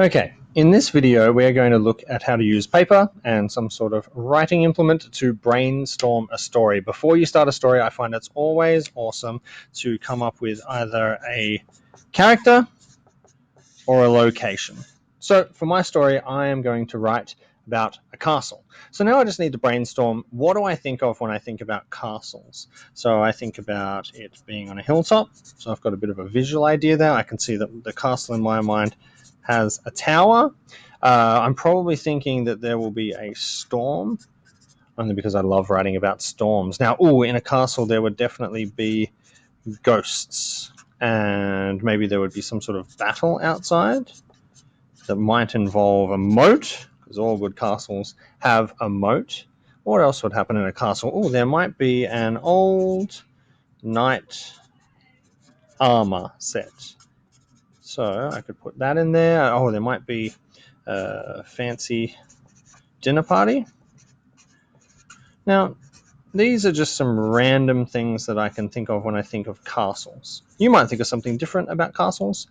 Okay, in this video we are going to look at how to use paper and some sort of writing implement to brainstorm a story. Before you start a story, I find it's always awesome to come up with either a character or a location. So for my story, I am going to write about a castle. So now I just need to brainstorm, what do I think of when I think about castles? So I think about it being on a hilltop. So I've got a bit of a visual idea there. I can see that the castle in my mind has a tower. I'm probably thinking that there will be a storm, only because I love writing about storms. Now, in a castle there would definitely be ghosts, and maybe there would be some sort of battle outside that might involve a moat, because all good castles have a moat. What else would happen in a castle? There might be an old knight armor set. So I could put that in there. There might be a fancy dinner party. Now, these are just some random things that I can think of when I think of castles. You might think of something different about castles.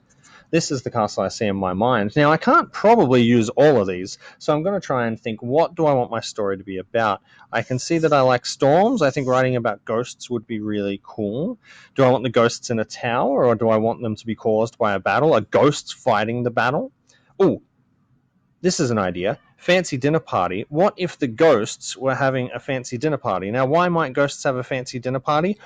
This is the castle I see in my mind. Now, I can't probably use all of these, so I'm going to try and think, what do I want my story to be about? I can see that I like storms. I think writing about ghosts would be really cool. Do I want the ghosts in a tower, or do I want them to be caused by a battle? Are ghosts fighting the battle? This is an idea. Fancy dinner party. What if the ghosts were having a fancy dinner party? Now, why might ghosts have a fancy dinner party?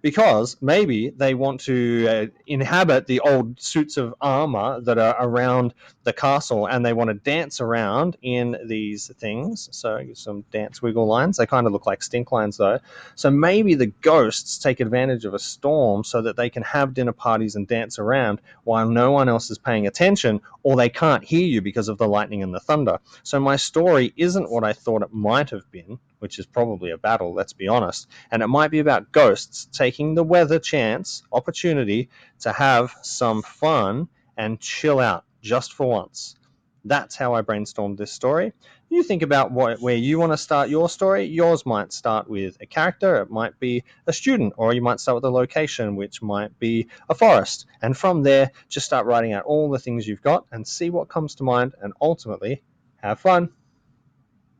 Because maybe they want to inhabit the old suits of armor that are around the castle, and they want to dance around in these things. So some dance wiggle lines. They kind of look like stink lines, though. So maybe the ghosts take advantage of a storm so that they can have dinner parties and dance around while no one else is paying attention, or they can't hear you because of the lightning and the thunder. So my story isn't what I thought it might have been, which is probably a battle, let's be honest. And it might be about ghosts taking the weather chance, opportunity to have some fun and chill out just for once. That's how I brainstormed this story. You think about where you want to start your story. Yours might start with a character, it might be a student, or you might start with a location, which might be a forest. And from there, just start writing out all the things you've got and see what comes to mind, and ultimately, have fun.